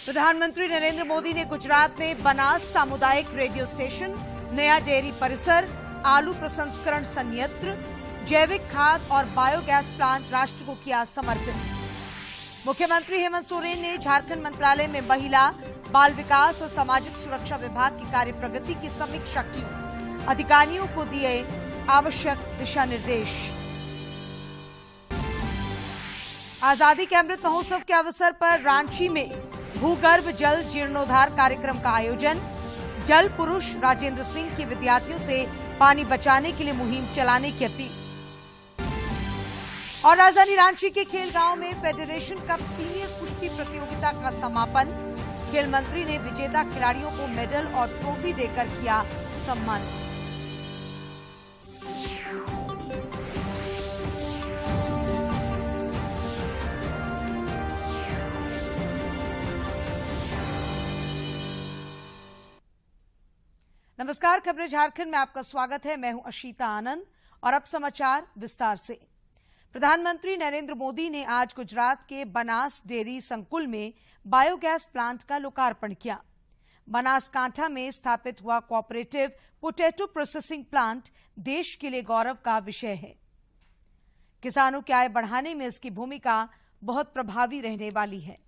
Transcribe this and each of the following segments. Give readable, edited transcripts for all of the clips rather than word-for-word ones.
प्रधानमंत्री नरेंद्र मोदी ने गुजरात में बनास सामुदायिक रेडियो स्टेशन, नया डेयरी परिसर, आलू प्रसंस्करण संयंत्र, जैविक खाद और बायोगैस प्लांट राष्ट्र को किया समर्पित। मुख्यमंत्री हेमंत सोरेन ने झारखंड मंत्रालय में महिला, बाल विकास और सामाजिक सुरक्षा विभाग की कार्य प्रगति की समीक्षा की। अधिकारियों को दिए आवश्यक दिशा निर्देश। आजादी के अमृत महोत्सव के अवसर पर रांची में भूगर्भ जल जीर्णोद्धार कार्यक्रम का आयोजन। जल पुरुष राजेंद्र सिंह की विद्यार्थियों से पानी बचाने के लिए मुहिम चलाने की अपील। और राजधानी रांची के खेल गांव में फेडरेशन कप सीनियर कुश्ती प्रतियोगिता का समापन। खेल मंत्री ने विजेता खिलाड़ियों को मेडल और ट्रॉफी देकर किया सम्मानित। नमस्कार, खबरें झारखंड में आपका स्वागत है। मैं हूं अशीता आनंद और अब समाचार विस्तार से। प्रधानमंत्री नरेंद्र मोदी ने आज गुजरात के बनास डेयरी संकुल में बायोगैस प्लांट का लोकार्पण किया। बनासकांठा में स्थापित हुआ कोऑपरेटिव पोटैटो प्रोसेसिंग प्लांट देश के लिए गौरव का विषय है। किसानों की आय बढ़ाने में इसकी भूमिका बहुत प्रभावी रहने वाली है।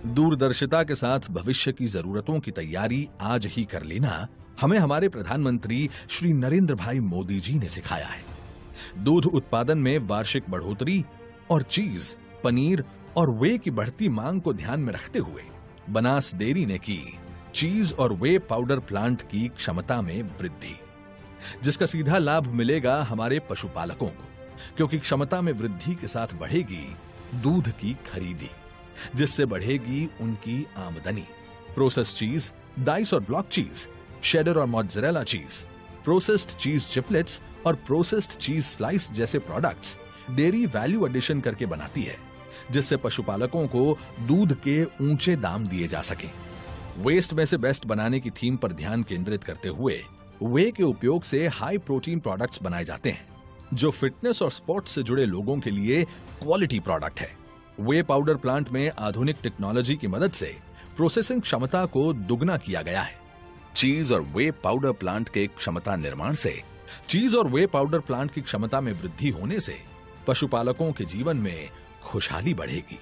दूरदर्शिता के साथ भविष्य की जरूरतों की तैयारी आज ही कर लेना हमें हमारे प्रधानमंत्री श्री नरेंद्र भाई मोदी जी ने सिखाया है। दूध उत्पादन में वार्षिक बढ़ोतरी और चीज, पनीर और वे की बढ़ती मांग को ध्यान में रखते हुए बनास डेयरी ने की चीज और वे पाउडर प्लांट की क्षमता में वृद्धि, जिसका सीधा लाभ मिलेगा हमारे पशुपालकों को, क्योंकि क्षमता में वृद्धि के साथ बढ़ेगी दूध की खरीदी, जिससे बढ़ेगी उनकी आमदनी। प्रोसेस्ड चीज, डाइस और ब्लॉक चीज, शेडर और मोज़रेला चीज, प्रोसेस्ड चीज चिपलेट्स और प्रोसेस्ड चीज स्लाइस जैसे प्रोडक्ट्स डेयरी वैल्यू एडिशन करके बनाती है, जिससे पशुपालकों को दूध के ऊंचे दाम दिए जा सके। वेस्ट में से बेस्ट बनाने की थीम पर ध्यान केंद्रित करते हुए वे के उपयोग से हाई प्रोटीन प्रोडक्ट्स बनाए जाते हैं, जो फिटनेस और स्पोर्ट्स से जुड़े लोगों के लिए क्वालिटी प्रोडक्ट है। वे पाउडर प्लांट में आधुनिक टेक्नोलॉजी की मदद से प्रोसेसिंग क्षमता को दुगना किया गया है। चीज और वे पाउडर प्लांट के क्षमता निर्माण से, चीज और वे पाउडर प्लांट की क्षमता में वृद्धि होने से पशुपालकों के जीवन में खुशहाली बढ़ेगी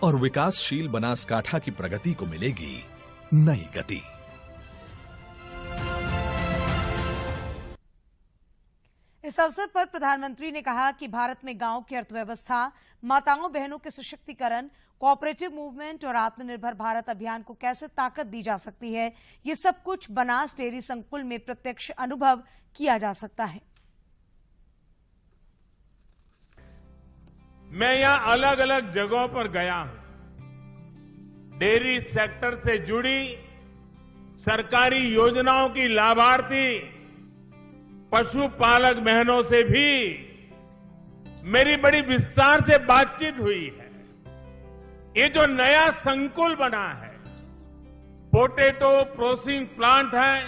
और विकासशील बनासकांठा की प्रगति को मिलेगी नई गति। इस अवसर पर प्रधानमंत्री ने कहा कि भारत में गांव की अर्थव्यवस्था, माताओं बहनों के सशक्तिकरण, कोऑपरेटिव मूवमेंट और आत्मनिर्भर भारत अभियान को कैसे ताकत दी जा सकती है, ये सब कुछ बनास डेयरी संकुल में प्रत्यक्ष अनुभव किया जा सकता है। मैं यहां अलग अलग जगहों पर गया हूं। डेयरी सेक्टर से जुड़ी सरकारी योजनाओं की लाभार्थी पशुपालक बहनों से भी मेरी बड़ी विस्तार से बातचीत हुई है। ये जो नया संकुल बना है, पोटैटो प्रोसेसिंग प्लांट है,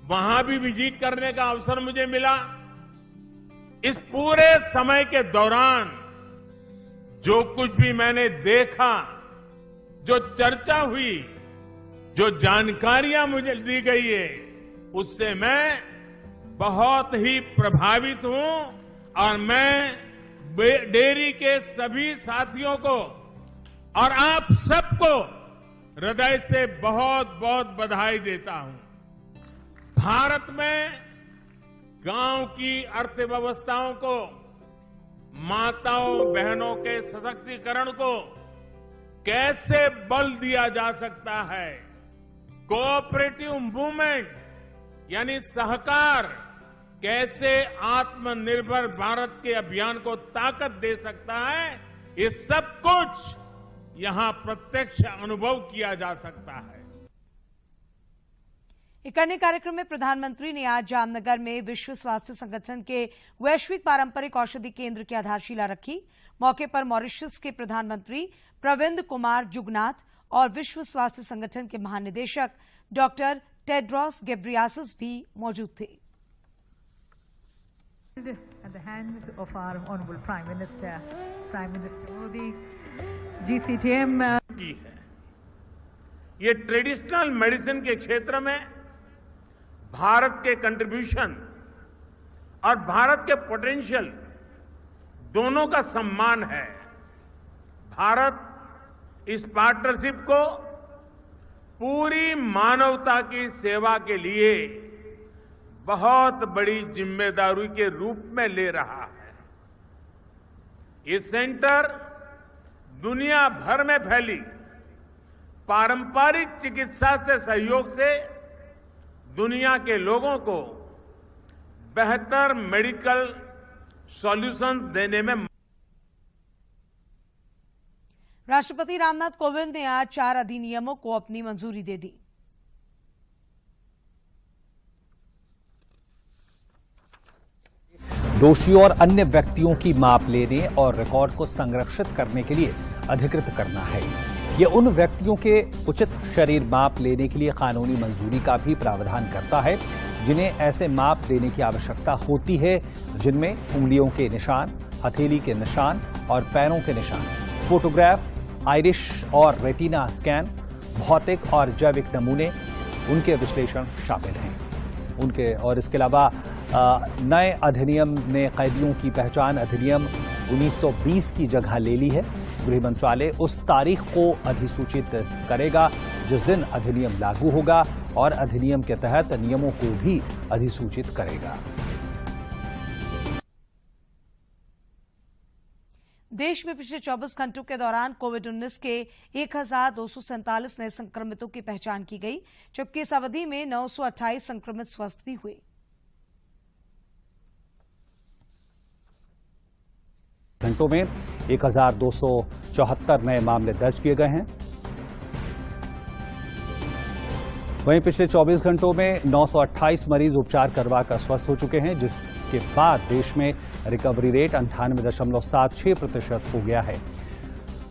वहां भी विजिट करने का अवसर मुझे मिला। इस पूरे समय के दौरान जो कुछ भी मैंने देखा, जो चर्चा हुई, जो जानकारियां मुझे दी गई है, उससे मैं बहुत ही प्रभावित हूं और मैं डेयरी के सभी साथियों को और आप सबको हृदय से बहुत बहुत बधाई देता हूं। भारत में गांव की अर्थव्यवस्थाओं को, माताओं बहनों के सशक्तिकरण को कैसे बल दिया जा सकता है, कोऑपरेटिव मूवमेंट यानी सहकार कैसे आत्मनिर्भर भारत के अभियान को ताकत दे सकता है, ये सब कुछ यहां प्रत्यक्ष अनुभव किया जा सकता है। एक अन्य कार्यक्रम में प्रधानमंत्री ने आज जामनगर में विश्व स्वास्थ्य संगठन के वैश्विक पारंपरिक औषधि केंद्र की आधारशिला रखी। मौके पर मॉरिशस के प्रधानमंत्री प्रविंद कुमार जुगनाथ और विश्व स्वास्थ्य संगठन के महानिदेशक डॉक्टर टेड्रोस घेब्रेयेसस भी मौजूद थे। At the hands of our Honorable Prime Minister Modi, GCTM की है। ये ट्रेडिशनल मेडिसिन के क्षेत्र में भारत के कंट्रीब्यूशन और भारत के पोटेंशियल दोनों का सम्मान है। भारत इस पार्टनरशिप को पूरी मानवता की सेवा के लिए बहुत बड़ी जिम्मेदारी के रूप में ले रहा है। ये सेंटर दुनिया भर में फैली पारंपरिक चिकित्सा से सहयोग से दुनिया के लोगों को बेहतर मेडिकल सॉल्यूशन देने में। राष्ट्रपति रामनाथ कोविंद ने आज 4 अधिनियमों को अपनी मंजूरी दे दी। दोषियों और अन्य व्यक्तियों की माप लेने और रिकॉर्ड को संरक्षित करने के लिए अधिकृत करना है। ये उन व्यक्तियों के उचित शरीर माप लेने के लिए कानूनी मंजूरी का भी प्रावधान करता है जिन्हें ऐसे माप देने की आवश्यकता होती है, जिनमें उंगलियों के निशान, हथेली के निशान और पैरों के निशान, फोटोग्राफ, आइरिश और रेटिना स्कैन, भौतिक और जैविक नमूने, उनके विश्लेषण शामिल हैं। और इसके अलावा नए अधिनियम ने कैदियों की पहचान अधिनियम 1920 की जगह ले ली है। गृह मंत्रालय उस तारीख को अधिसूचित करेगा जिस दिन अधिनियम लागू होगा और अधिनियम के तहत नियमों को भी अधिसूचित करेगा। देश में पिछले 24 घंटों के दौरान कोविड-19 के 1247 नए संक्रमितों की पहचान की गई, जबकि इस अवधि में 928 संक्रमित स्वस्थ भी हुए। घंटों में 1274 नए मामले दर्ज किए गए हैं। वहीं पिछले 24 घंटों में 928 मरीज उपचार करवाकर स्वस्थ हो चुके हैं, जिसके बाद देश में रिकवरी रेट 98.76% हो गया है।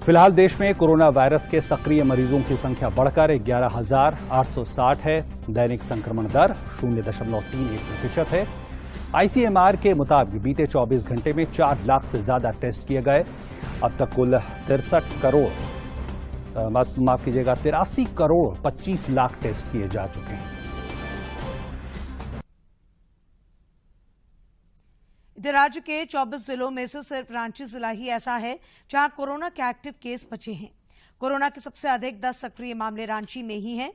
फिलहाल देश में कोरोना वायरस के सक्रिय मरीजों की संख्या बढ़कर 11,860 है। दैनिक संक्रमण दर 0.31% है। आईसीएमआर के मुताबिक बीते 24 घंटे में 4 लाख से ज्यादा टेस्ट किए गए। अब तक कुल 83 करोड़ 25 लाख टेस्ट किए जा चुके हैं। इधर राज्य के 24 जिलों में से सिर्फ रांची जिला ही ऐसा है जहां कोरोना के एक्टिव केस बचे हैं। कोरोना के सबसे अधिक 10 सक्रिय मामले रांची में ही हैं।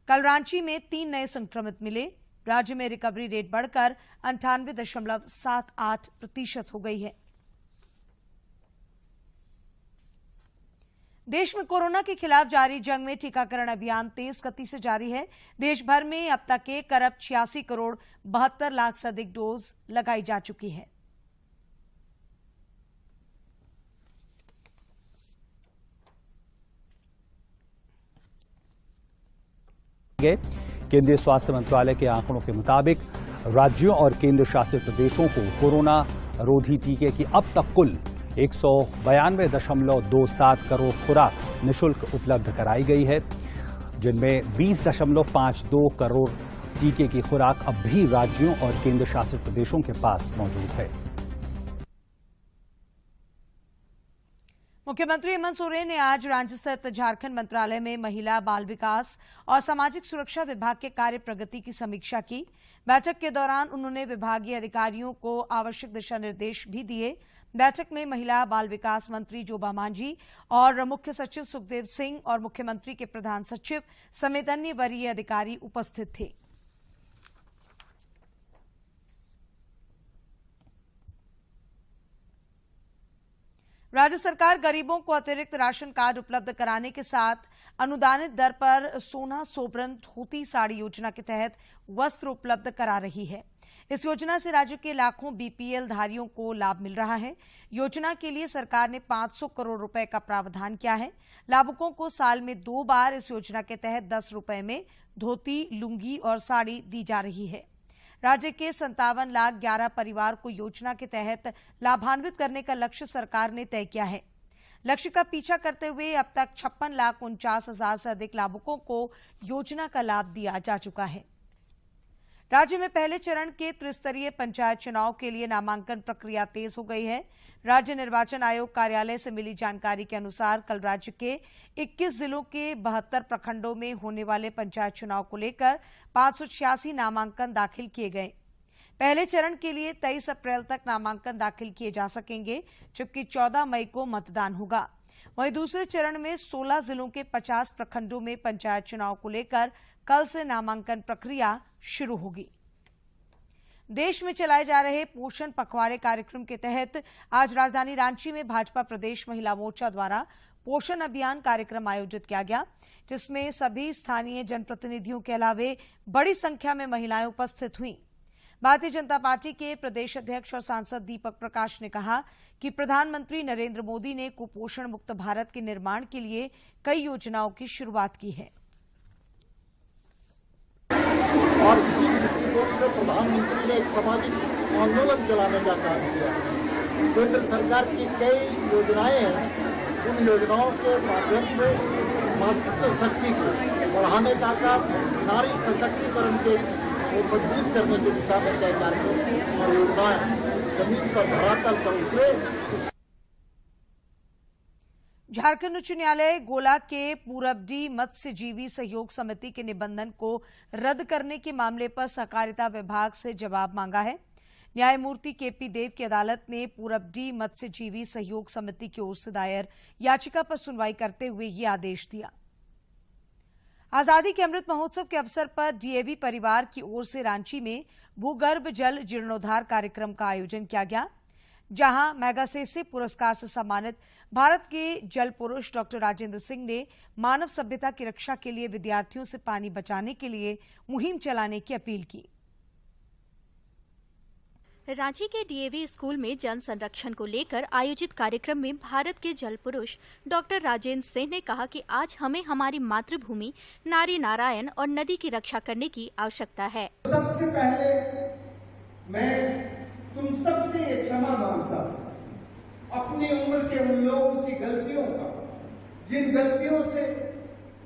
कल रांची में 3 नए संक्रमित मिले। राज्य में रिकवरी रेट बढ़कर 98.78% हो गई है। देश में कोरोना के खिलाफ जारी जंग में टीकाकरण अभियान तेज गति से जारी है। देश भर में अब तक 1 अरब 86 करोड़ 72 लाख से अधिक डोज लगाई जा चुकी है। केंद्रीय स्वास्थ्य मंत्रालय के आंकड़ों के मुताबिक राज्यों और केंद्र शासित प्रदेशों को कोरोना रोधी टीके की अब तक कुल 192.27 करोड़ खुराक निःशुल्क उपलब्ध कराई गई है, जिनमें 20.52 करोड़ टीके की खुराक अब भी राज्यों और केंद्र शासित प्रदेशों के पास मौजूद है। मुख्यमंत्री हेमंत सोरेन ने आज रांची स्थित झारखंड मंत्रालय में महिला, बाल विकास और सामाजिक सुरक्षा विभाग के कार्य प्रगति की समीक्षा की। बैठक के दौरान उन्होंने विभागीय अधिकारियों को आवश्यक दिशा निर्देश भी दिए। बैठक में महिला बाल विकास मंत्री जोबा मांझी और मुख्य सचिव सुखदेव सिंह और मुख्यमंत्री के प्रधान सचिव समेत अन्य वरीय अधिकारी उपस्थित थे। राज्य सरकार गरीबों को अतिरिक्त राशन कार्ड उपलब्ध कराने के साथ अनुदानित दर पर सोना, सोबरन, धोती, साड़ी योजना के तहत वस्त्र उपलब्ध करा रही है। इस योजना से राज्य के लाखों बीपीएल धारियों को लाभ मिल रहा है। योजना के लिए सरकार ने 500 करोड़ रुपए का प्रावधान किया है। लाभुकों को साल में 2 बार इस योजना के तहत 10 रुपए में धोती, लुंगी और साड़ी दी जा रही है। राज्य के 57,11,000 परिवार को योजना के तहत लाभान्वित करने का लक्ष्य सरकार ने तय किया है। लक्ष्य का पीछा करते हुए अब तक 56,49,000 से अधिक लाभुकों को योजना का लाभ दिया जा चुका है। राज्य में पहले चरण के त्रिस्तरीय पंचायत चुनाव के लिए नामांकन प्रक्रिया तेज हो गई है। राज्य निर्वाचन आयोग कार्यालय से मिली जानकारी के अनुसार कल राज्य के 21 जिलों के 72 प्रखंडों में होने वाले पंचायत चुनाव को लेकर 586 नामांकन दाखिल किए गए। पहले चरण के लिए 23 अप्रैल तक नामांकन दाखिल किए जा सकेंगे, जबकि 14 मई को मतदान होगा। वहीं दूसरे चरण में 16 जिलों के 50 प्रखंडों में पंचायत चुनाव को लेकर कल से नामांकन प्रक्रिया शुरू होगी। देश में चलाए जा रहे पोषण पखवाड़े कार्यक्रम के तहत आज राजधानी रांची में भाजपा प्रदेश महिला मोर्चा द्वारा पोषण अभियान कार्यक्रम आयोजित किया गया, जिसमें सभी स्थानीय जनप्रतिनिधियों के अलावे बड़ी संख्या में महिलाएं उपस्थित हुईं। भारतीय जनता पार्टी के प्रदेश अध्यक्ष और सांसद दीपक प्रकाश ने कहा कि प्रधानमंत्री नरेंद्र मोदी ने कुपोषण मुक्त भारत के निर्माण के लिए कई योजनाओं की शुरुआत की है। और इसी दृष्टिकोण से प्रधानमंत्री ने एक सामाजिक आंदोलन चलाने का काम किया। केंद्र सरकार की कई योजनाएं हैं, उन योजनाओं के माध्यम से मातृत्व शक्ति को बढ़ाने का काम, नारी सशक्तिकरण के को मजबूत करने की दिशा में कई कार्यक्रम और योजनाएं जमीन पर धरातल पर उतरे। झारखंड उच्च न्यायालय गोला के पूरबडी मत्स्यजीवी सहयोग समिति के निबंधन को रद्द करने के मामले पर सहकारिता विभाग से जवाब मांगा है। न्यायमूर्ति केपी देव की अदालत ने पूरबडी मत्स्यजीवी सहयोग समिति की ओर से दायर याचिका पर सुनवाई करते हुए ये आदेश दिया। आजादी के अमृत महोत्सव के अवसर पर डीएवी परिवार की ओर से रांची में भूगर्भ जल जीर्णोद्धार कार्यक्रम का आयोजन किया गया, जहां मैगासेसे पुरस्कार से सम्मानित भारत के जल पुरुष डॉक्टर राजेंद्र सिंह ने मानव सभ्यता की रक्षा के लिए विद्यार्थियों से पानी बचाने के लिए मुहिम चलाने की अपील की। रांची के डीएवी स्कूल में जल संरक्षण को लेकर आयोजित कार्यक्रम में भारत के जल पुरुष डॉक्टर राजेंद्र सिंह ने कहा कि आज हमें हमारी मातृभूमि, नारी नारायण और नदी की रक्षा करने की आवश्यकता है। सबसे पहले मैं तुम सबसे ये क्षमा मांगता हूँ अपनी उम्र के उन लोगों की गलतियों का, जिन गलतियों से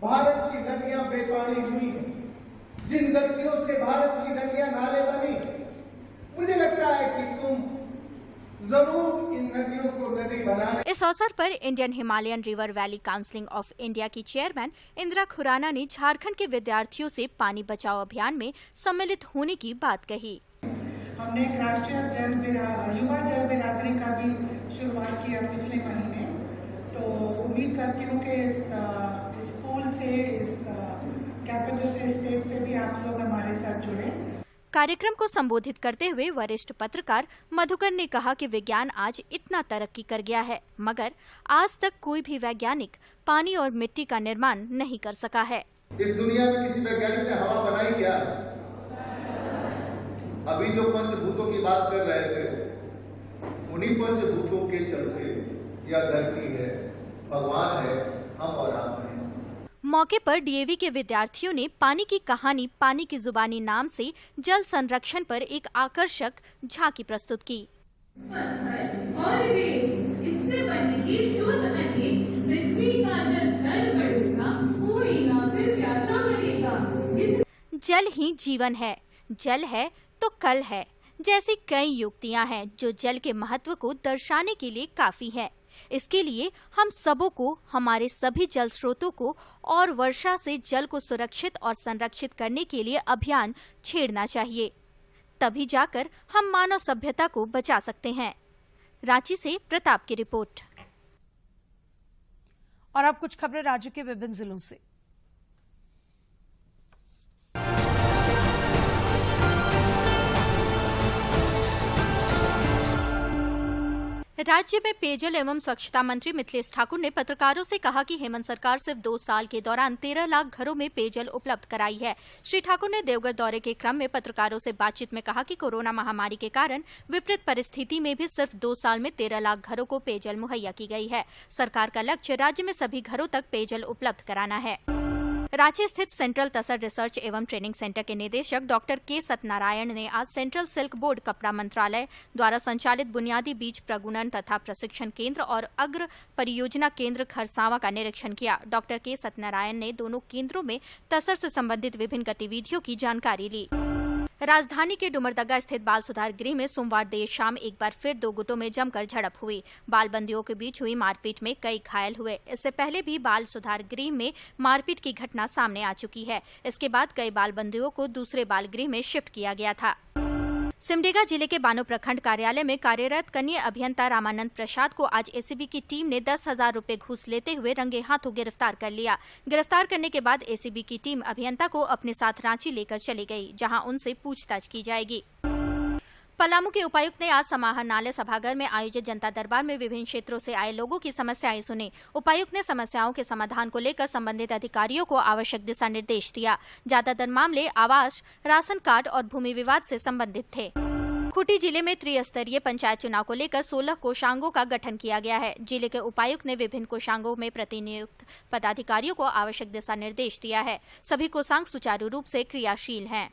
भारत की नदियां बेपानी हुई हैं, जिन गलतियों से भारत की नदियां नाले बनी। मुझे लगता है कि तुम जरूर इन नदियों को नदी बनाने। इस अवसर पर Indian Himalayan river valley council of India की चेयरमैन इंदिरा खुराना ने झारखंड के विद्यार्थियों से पानी बचाओ अभियान में सम्मिलित होने की बात कही। हमने एक राष्ट्रीय युवा जल बिरादरी का भी शुरुआत किया पिछले महीने, तो उम्मीद करती हूँ कि इस स्कूल से, इस कैपिटल स्टेट से भी आप लोग हमारे साथ जुड़े। कार्यक्रम को संबोधित करते हुए वरिष्ठ पत्रकार मधुकर ने कहा कि विज्ञान आज इतना तरक्की कर गया है, मगर आज तक कोई भी वैज्ञानिक पानी और मिट्टी का निर्माण नहीं कर सका है। इस दुनिया में किसी वैज्ञानिक ने हवा बनाई क्या? अभी जो पंचभूतों की बात कर रहे थे, उन्हीं पंचभूतों के चलते यह धरती है, भगवान है, हम और आप हैं। मौके पर डीएवी के विद्यार्थियों ने पानी की कहानी पानी की जुबानी नाम से जल संरक्षण पर एक आकर्षक झांकी प्रस्तुत की। और इससे बनेगी जो तलके, पृथ्वी का जल स्तर बढ़ेगा, कोई ना फिर प्यासा मरेगा। जल ही जीवन है, जल है तो कल है, जैसी कई युक्तियां हैं जो जल के महत्व को दर्शाने के लिए काफी है। इसके लिए हम सबों को हमारे सभी जल स्रोतों को और वर्षा से जल को सुरक्षित और संरक्षित करने के लिए अभियान छेड़ना चाहिए, तभी जाकर हम मानव सभ्यता को बचा सकते हैं। रांची से प्रताप की रिपोर्ट। और अब कुछ खबरें राज्य के विभिन्न जिलों से। राज्य में पेयजल एवं स्वच्छता मंत्री मिथिलेश ठाकुर ने पत्रकारों से कहा कि हेमंत सरकार सिर्फ 2 साल के दौरान 13 लाख घरों में पेयजल उपलब्ध कराई है। श्री ठाकुर ने देवघर दौरे के क्रम में पत्रकारों से बातचीत में कहा कि कोरोना महामारी के कारण विपरीत परिस्थिति में भी सिर्फ 2 साल में 13 लाख घरों को पेयजल मुहैया की गई है। सरकार का लक्ष्य राज्य में सभी घरों तक पेयजल उपलब्ध कराना है। रांची स्थित सेंट्रल तसर रिसर्च एवं ट्रेनिंग सेंटर के निदेशक डॉक्टर के सत्यनारायण ने आज सेंट्रल सिल्क बोर्ड कपड़ा मंत्रालय द्वारा संचालित बुनियादी बीज प्रगुणन तथा प्रशिक्षण केंद्र और अग्र परियोजना केंद्र खरसावां का निरीक्षण किया। डॉक्टर के सत्यनारायण ने दोनों केंद्रों में तसर से संबंधित विभिन्न गतिविधियों की जानकारी ली। राजधानी के डुमरदगा स्थित बाल सुधार गृह में सोमवार देर शाम एक बार फिर दो गुटों में जमकर झड़प हुई। बाल बंदियों के बीच हुई मारपीट में कई घायल हुए। इससे पहले भी बाल सुधार गृह में मारपीट की घटना सामने आ चुकी है। इसके बाद कई बाल बंदियों को दूसरे बाल गृह में शिफ्ट किया गया था। सिमडेगा जिले के बानो प्रखंड कार्यालय में कार्यरत कनीय अभियंता रामानंद प्रसाद को आज एसीबी की टीम ने 10,000 रुपए घूस लेते हुए रंगे हाथों गिरफ्तार कर लिया। गिरफ्तार करने के बाद एसीबी की टीम अभियंता को अपने साथ रांची लेकर चली गई, जहां उनसे पूछताछ की जाएगी। पलामू के उपायुक्त ने आज समाहरणालय सभागार में आयोजित जनता दरबार में विभिन्न क्षेत्रों से आए लोगों की समस्याएं सुनी। उपायुक्त ने समस्याओं के समाधान को लेकर संबंधित अधिकारियों को आवश्यक दिशा निर्देश दिया। ज्यादातर मामले आवास, राशन कार्ड और भूमि विवाद से संबंधित थे। खूंटी जिले में त्रिस्तरीय पंचायत चुनाव को लेकर 16 कोषांगों का गठन किया गया है। जिले के उपायुक्त ने विभिन्न कोषांगों में प्रतिनियुक्त पदाधिकारियों को आवश्यक दिशा निर्देश दिया है। सभी कोषांग सुचारू रूप से क्रियाशील हैं।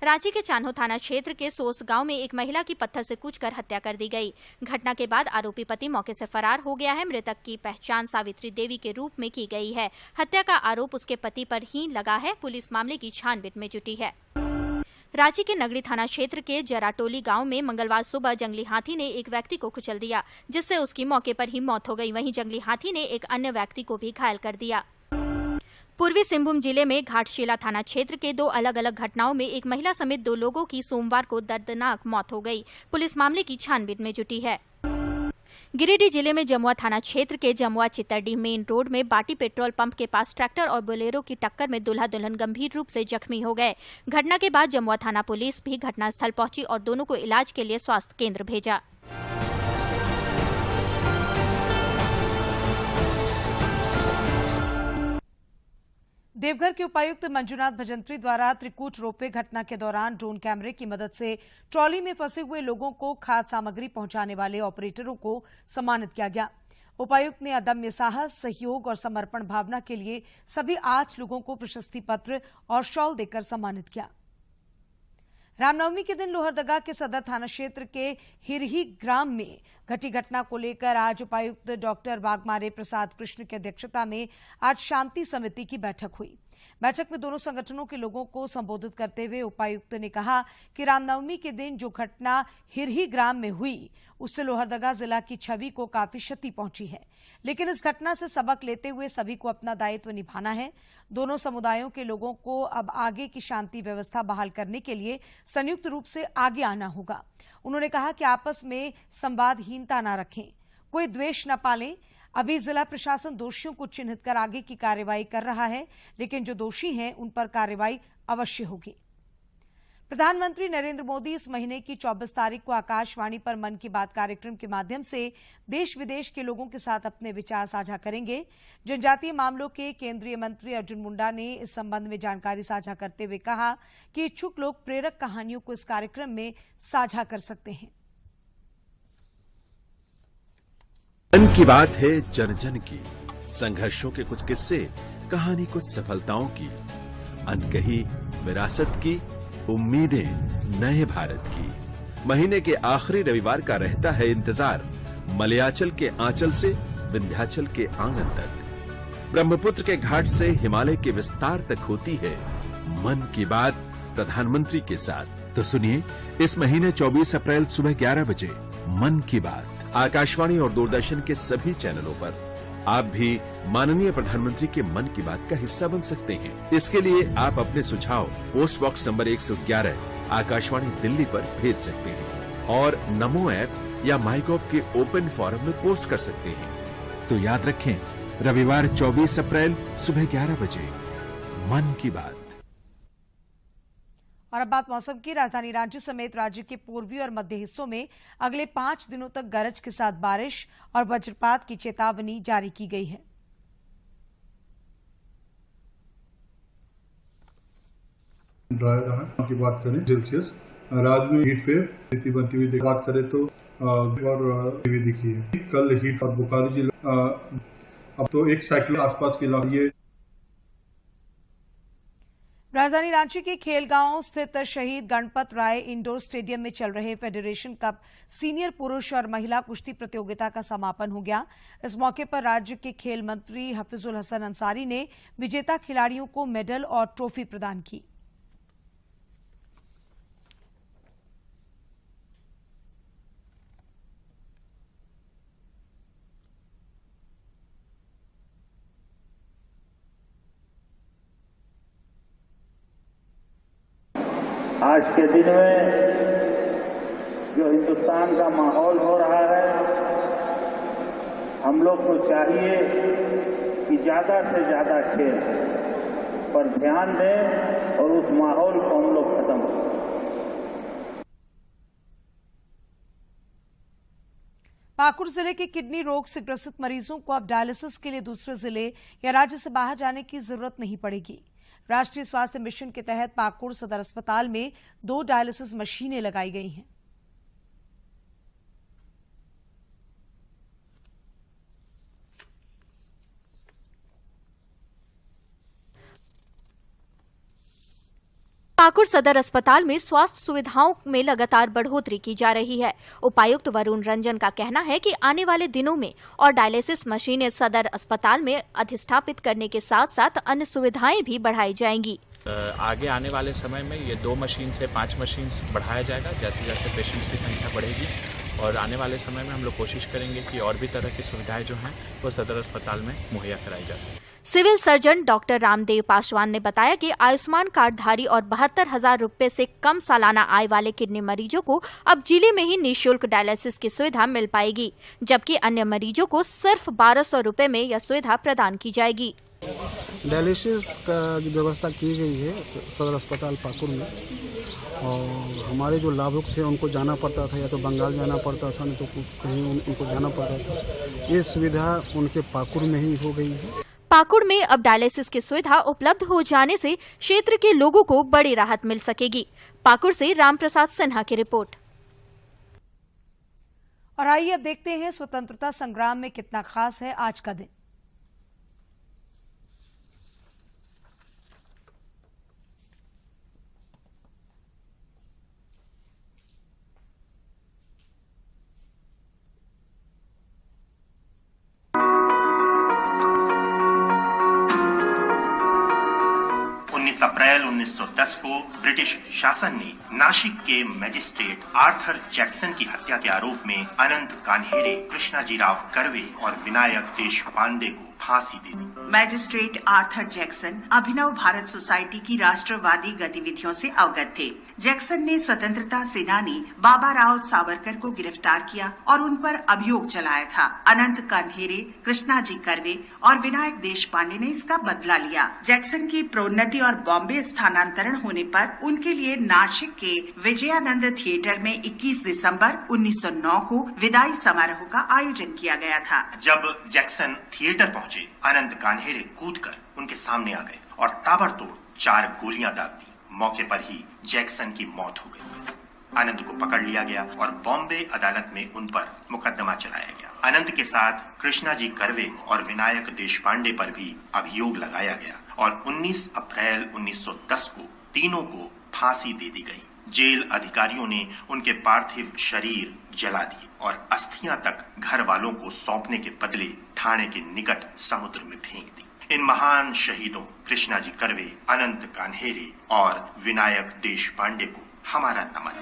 रांची के चान्हो थाना क्षेत्र के सोस गांव में एक महिला की पत्थर से कूचकर हत्या कर दी गई। घटना के बाद आरोपी पति मौके से फरार हो गया है। मृतक की पहचान सावित्री देवी के रूप में की गई है। हत्या का आरोप उसके पति पर ही लगा है। पुलिस मामले की छानबीन में जुटी है। रांची के नगड़ी थाना क्षेत्र के जराटोली गांव में मंगलवार सुबह जंगली हाथी ने एक व्यक्ति को कुचल दिया, जिससे उसकी मौके पर ही मौत हो गई। वहीं जंगली हाथी ने एक अन्य व्यक्ति को भी घायल कर दिया। पूर्वी सिंहभूम जिले में घाटशिला थाना क्षेत्र के 2 अलग अलग घटनाओं में एक महिला समेत 2 लोगों की सोमवार को दर्दनाक मौत हो गई। पुलिस मामले की छानबीन में जुटी है। गिरिडीह जिले में जमुआ थाना क्षेत्र के जमुआ चित्तरडीह मेन रोड में बाटी पेट्रोल पंप के पास ट्रैक्टर और बोलेरो की टक्कर में दूल्हा दुल्हन गंभीर रूप से जख्मी हो गए। घटना के बाद जमुआ थाना पुलिस भी घटनास्थल पहुंची और दोनों को इलाज के लिए स्वास्थ्य केंद्र भेजा। देवघर के उपायुक्त मंजुनाथ भजंत्री द्वारा त्रिकूट रोपवे घटना के दौरान ड्रोन कैमरे की मदद से ट्रॉली में फंसे हुए लोगों को खाद्य सामग्री पहुंचाने वाले ऑपरेटरों को सम्मानित किया गया। उपायुक्त ने अदम्य साहस, सहयोग और समर्पण भावना के लिए सभी 8 लोगों को प्रशस्ति पत्र और शॉल देकर सम्मानित किया। रामनवमी के दिन लोहरदगा के सदर थाना क्षेत्र के हिरही ग्राम में घटी घटना को लेकर आज उपायुक्त डॉक्टर वाघमारे प्रसाद कृष्ण की अध्यक्षता में आज शांति समिति की बैठक हुई। बैठक में दोनों संगठनों के लोगों को संबोधित करते हुए उपायुक्त ने कहा कि रामनवमी के दिन जो घटना हिरही ग्राम में हुई उससे लोहरदगा जिला की छवि को काफी क्षति पहुंची है, लेकिन इस घटना से सबक लेते हुए सभी को अपना दायित्व निभाना है। दोनों समुदायों के लोगों को अब आगे की शांति व्यवस्था बहाल करने के लिए संयुक्त रूप से आगे आना होगा। उन्होंने कहा कि आपस में संवादहीनता न रखें, कोई द्वेष न पालें। अभी जिला प्रशासन दोषियों को चिन्हित कर आगे की कार्रवाई कर रहा है, लेकिन जो दोषी हैं उन पर कार्रवाई अवश्य होगी। प्रधानमंत्री नरेंद्र मोदी इस महीने की 24 तारीख को आकाशवाणी पर मन की बात कार्यक्रम के माध्यम से देश विदेश के लोगों के साथ अपने विचार साझा करेंगे। जनजातीय मामलों के केंद्रीय मंत्री अर्जुन मुंडा ने इस संबंध में जानकारी साझा करते हुए कहा कि इच्छुक लोग प्रेरक कहानियों को इस कार्यक्रम में साझा कर सकते हैं। मन की बात है जन जन की, संघर्षों के कुछ किस्से, कहानी कुछ सफलताओं की, अनकही विरासत की, उम्मीदें नए भारत की। महीने के आखिरी रविवार का रहता है इंतजार, मलयाचल के आंचल से विंध्याचल के आंगन तक, ब्रह्मपुत्र के घाट से हिमालय के विस्तार तक होती है मन की बात प्रधानमंत्री के साथ। तो सुनिए इस महीने 24 अप्रैल सुबह 11 बजे मन की बात आकाशवाणी और दूरदर्शन के सभी चैनलों पर। आप भी माननीय प्रधानमंत्री के मन की बात का हिस्सा बन सकते हैं। इसके लिए आप अपने सुझाव post box number 111 Akashvani Delhi पर भेज सकते हैं और नमो ऐप या माईगॉव के ओपन फोरम में पोस्ट कर सकते हैं। तो याद रखें, रविवार 24 अप्रैल सुबह 11 बजे मन की बात। और अब बात मौसम की। राजधानी रांची समेत राज्य के पूर्वी और मध्य हिस्सों में अगले 5 दिनों तक गरज के साथ बारिश और वज्रपात की चेतावनी जारी की गई है। ड्राई रहा की बात करें सेल्सियस, राज्य में हीट वेव बनती हुई बात करें तो और दिखी है। कल हीट और बोकारो जिला अब तो एक साइक्लोन आसपास के इलाके। राजधानी रांची के खेलगांव स्थित शहीद गणपत राय इंडोर स्टेडियम में चल रहे फेडरेशन कप सीनियर पुरुष और महिला कुश्ती प्रतियोगिता का समापन हो गया। इस मौके पर राज्य के खेल मंत्री हफीजुल हसन अंसारी ने विजेता खिलाड़ियों को मेडल और ट्रॉफी प्रदान की। आज के दिन में जो हिंदुस्तान का माहौल हो रहा है, हम लोग को चाहिए कि ज्यादा से ज्यादा खेल पर ध्यान दें और उस माहौल को हम लोग खत्म करें। पाकुड़ जिले के किडनी रोग से ग्रसित मरीजों को अब डायलिसिस के लिए दूसरे जिले या राज्य से बाहर जाने की जरूरत नहीं पड़ेगी। राष्ट्रीय स्वास्थ्य मिशन के तहत पाकुड़ सदर अस्पताल में 2 डायलिसिस मशीनें लगाई गई हैं। पाकुड़ सदर अस्पताल में स्वास्थ्य सुविधाओं में लगातार बढ़ोतरी की जा रही है। उपायुक्त वरुण रंजन का कहना है कि आने वाले दिनों में और डायलिसिस मशीनें सदर अस्पताल में अधिष्ठापित करने के साथ साथ अन्य सुविधाएं भी बढ़ाई जाएंगी। आगे आने वाले समय में ये 2 मशीन से 5 मशीन बढ़ाया जाएगा जैसे जैसे पेशेंट्स की संख्या बढ़ेगी, और आने वाले समय में हम लोग कोशिश करेंगे कि और भी तरह की सुविधाएं जो हैं वो सदर अस्पताल में मुहैया कराई जा सके। Civil surgeon doctor Ramdev Paswan ने बताया कि आयुष्मान कार्डधारी और 72,000 रुपए से कम सालाना आय वाले किडनी मरीजों को अब जिले में ही निःशुल्क डायलिसिस की सुविधा मिल पाएगी, जबकि अन्य मरीजों को सिर्फ 1200 रुपए में यह सुविधा प्रदान की जाएगी। डायलिसिस का जो व्यवस्था की गई है सदर अस्पताल पाकुड़ में, और हमारे जो लाभुक थे उनको जाना पड़ता था, या तो बंगाल जाना पड़ता था, नहीं तो कहीं उनको जाना पड़ता था। ये सुविधा उनके पाकुड़ में ही हो गई है। पाकुड़ में अब डायलिसिस की सुविधा उपलब्ध हो जाने से क्षेत्र के लोगों को बड़ी राहत मिल सकेगी। पाकुड़ से रामप्रसाद सिन्हा की रिपोर्ट। और आइए अब देखते हैं स्वतंत्रता संग्राम में कितना खास है आज का दिन। अप्रैल 1910 को ब्रिटिश शासन ने नासिक के मजिस्ट्रेट आर्थर जैक्सन की हत्या के आरोप में अनंत कान्हेरे, कृष्णाजीराव कर्वे और विनायक देशपांडे को फांसी दे दी। मैजिस्ट्रेट आर्थर जैक्सन अभिनव भारत सोसाइटी की राष्ट्रवादी गतिविधियों से अवगत थे। जैक्सन ने स्वतंत्रता सेनानी बाबा राव सावरकर को गिरफ्तार किया और उन पर अभियोग चलाया था। अनंत कान्हेरे, कृष्णाजी कर्वे और विनायक देशपांडे ने इसका बदला लिया। जैक्सन की प्रोन्नति और बॉम्बे स्थानांतरण होने पर उनके लिए नासिक के विजयानंद थिएटर में 21 दिसंबर 1909 को विदाई समारोह का आयोजन किया गया था। जब जैक्सन थिएटर पहुंचे, अनंत कान्हेरे कूदकर उनके सामने आ गए और ताबड़तोड़ 4 गोलियां दाग दी। मौके पर ही जैक्सन की मौत हो गई। अनंत को पकड़ लिया गया और बॉम्बे अदालत में उन पर मुकदमा चलाया गया। अनंत के साथ कृष्णाजी कर्वे और विनायक देशपांडे पर भी अभियोग लगाया गया और 19 अप्रैल 1910 को तीनों को फांसी दे दी गई। जेल अधिकारियों ने उनके पार्थिव शरीर जला दिए और अस्थियां तक घर वालों को सौंपने के बदले ठाणे के निकट समुद्र में फेंक दी। इन महान शहीदों कृष्णाजी कर्वे, अनंत कान्हेरे और विनायक देशपांडे को हमारा नमन।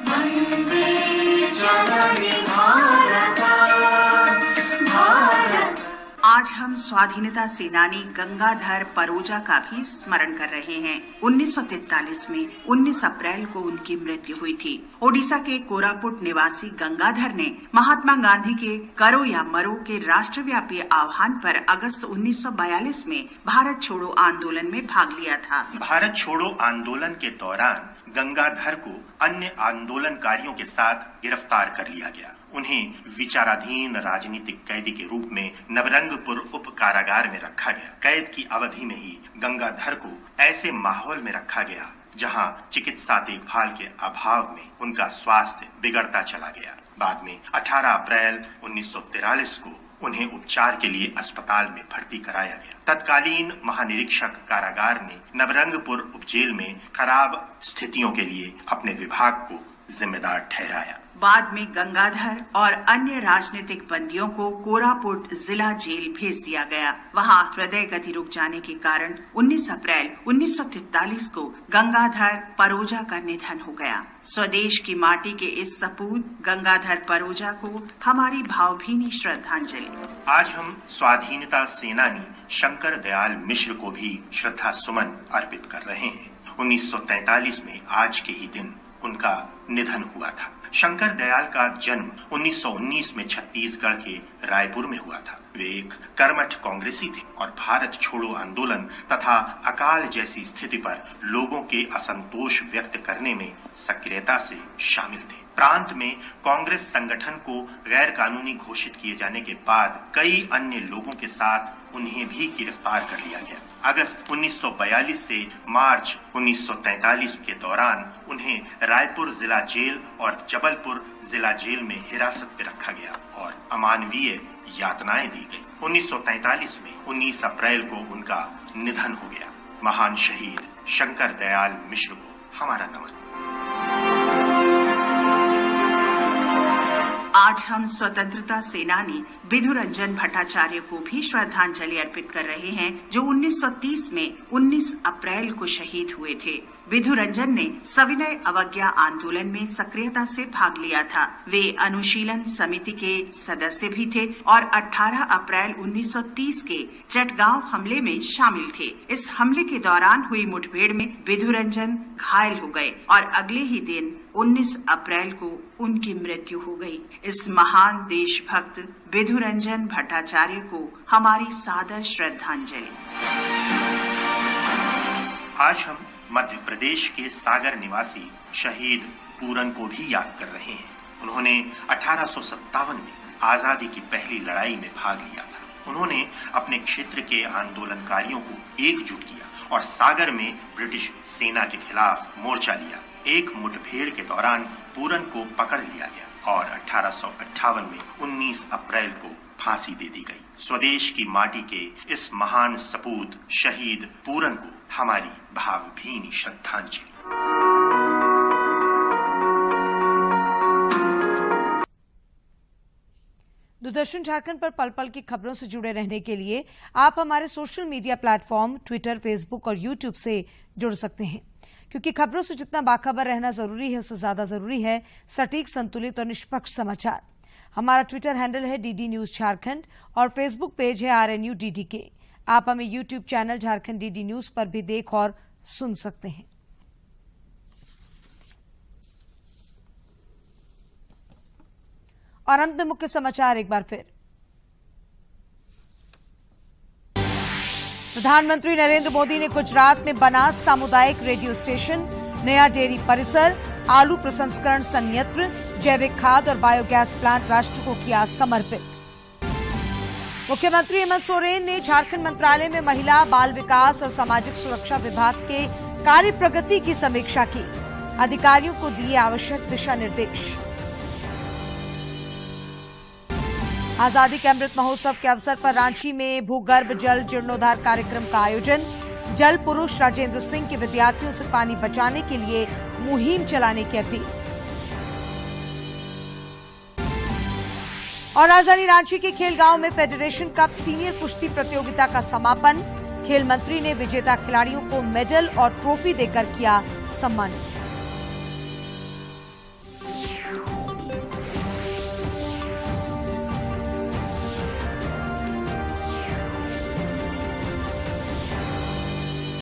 आज हम स्वाधीनता सेनानी गंगाधर परोजा का भी स्मरण कर रहे हैं। 1943 में 19 अप्रैल को उनकी मृत्यु हुई थी। ओडिशा के कोरापुट निवासी गंगाधर ने महात्मा गांधी के करो या मरो के राष्ट्रव्यापी आह्वान पर अगस्त 1942 में भारत छोड़ो आंदोलन में भाग लिया था। भारत छोड़ो आंदोलन के दौरान गंगाधर को अन्य आंदोलनकारियों के साथ गिरफ्तार कर लिया गया। उन्हें विचाराधीन राजनीतिक कैदी के रूप में नवरंगपुर उप कारागार में रखा गया। कैद की अवधि में ही गंगाधर को ऐसे माहौल में रखा गया जहां चिकित्सा देखभाल के अभाव में उनका स्वास्थ्य बिगड़ता चला गया। बाद में 18 अप्रैल 1943 को उन्हें उपचार के लिए अस्पताल में भर्ती कराया गया। तत्कालीन महानिरीक्षक कारागार ने नवरंगपुर उपजेल में खराब स्थितियों के लिए अपने विभाग को जिम्मेदार ठहराया। बाद में गंगाधर और अन्य राजनीतिक बंदियों को कोरापुट जिला जेल भेज दिया गया। वहां हृदय गति रुक जाने के कारण 19 अप्रैल 1943 को गंगाधर परोजा का निधन हो गया। स्वदेश की माटी के इस सपूत गंगाधर परोजा को हमारी भावभीनी श्रद्धांजलि। आज हम स्वाधीनता सेनानी शंकर दयाल मिश्र को भी श्रद्धा सुमन अर्पित कर रहे हैं। 1943 में आज के ही दिन उनका निधन हुआ था। शंकर दयाल का जन्म 1919 में छत्तीसगढ़ के रायपुर में हुआ था। वे एक कर्मठ कांग्रेसी थे और भारत छोड़ो आंदोलन तथा अकाल जैसी स्थिति पर लोगों के असंतोष व्यक्त करने में सक्रियता से शामिल थे। प्रांत में कांग्रेस संगठन को गैर कानूनी घोषित किए जाने के बाद कई अन्य लोगों के साथ उन्हें भी गिरफ्तार कर लिया गया। अगस्त 1942 से मार्च 1943 के दौरान उन्हें रायपुर जिला जेल और जबलपुर जिला जेल में हिरासत में रखा गया और अमानवीय यातनाएं दी गई। 1943 में 19 अप्रैल को उनका निधन हो गया। महान शहीद शंकर दयाल मिश्र को हमारा नमन। आज हम स्वतंत्रता सेनानी विधुरंजन भट्टाचार्य को भी श्रद्धांजलि अर्पित कर रहे हैं, जो 1930 में 19 अप्रैल को शहीद हुए थे। विधुरंजन ने सविनय अवज्ञा आंदोलन में सक्रियता से भाग लिया था। वे अनुशीलन समिति के सदस्य भी थे और 18 अप्रैल 1930 के चटगांव हमले में शामिल थे। इस हमले के दौरान हुई मुठभेड़ में विधुरंजन घायल हो गए और अगले ही दिन 19 अप्रैल को उनकी मृत्यु हो गई। इस महान देशभक्त विधुरंजन भट्टाचार्य को हमारी सादर श्रद्धांजलि। आज हम मध्य प्रदेश के सागर निवासी शहीद पूरन को भी याद कर रहे हैं। उन्होंने 1857 में आजादी की पहली लड़ाई में भाग लिया था। उन्होंने अपने क्षेत्र के आंदोलनकारियों को एकजुट किया और सागर में ब्रिटिश सेना के खिलाफ मोर्चा लिया। एक मुठभेड़ के दौरान पूरन को पकड़ लिया गया और 1858 में 19 अप्रैल को फांसी दे दी गई। स्वदेश की माटी के इस महान सपूत शहीद पूरन को हमारी भावभीनी श्रद्धांजलि। दूरदर्शन झारखंड पर पल पल की खबरों से जुड़े रहने के लिए आप हमारे social media platform Twitter, Facebook और यूट्यूब से जुड़ सकते हैं, क्योंकि खबरों से जितना बाखबर रहना जरूरी है, उससे ज्यादा जरूरी है सटीक, संतुलित और निष्पक्ष समाचार। हमारा ट्विटर हैंडल है DD न्यूज झारखंड और फेसबुक पेज है RNU DDK। आप हमें YouTube channel Jharkhand DD news पर भी देख और सुन सकते हैं। और अंत में मुख्य समाचार एक बार फिर। प्रधानमंत्री नरेंद्र मोदी ने गुजरात में बना सामुदायिक रेडियो स्टेशन, नया डेयरी परिसर, आलू प्रसंस्करण संयंत्र, जैविक खाद और बायोगैस प्लांट राष्ट्र को किया समर्पित। मुख्यमंत्री हेमंत सोरेन ने झारखंड मंत्रालय में महिला, बाल विकास और सामाजिक सुरक्षा विभाग के कार्य प्रगति की समीक्षा की। अधिकारियों को दिए आवश्यक दिशा निर्देश। आजादी के अमृत महोत्सव के अवसर पर रांची में भूगर्भ जल जीर्णोद्धार कार्यक्रम का आयोजन। जल पुरुष राजेंद्र सिंह के विद्यार्थियों से पानी बचाने के लिए मुहिम चलाने की अपील। और राजधानी रांची के खेलगांव में फेडरेशन कप सीनियर कुश्ती प्रतियोगिता का समापन। खेल मंत्री ने विजेता खिलाड़ियों को मेडल और ट्रॉफी देकर किया सम्मानित।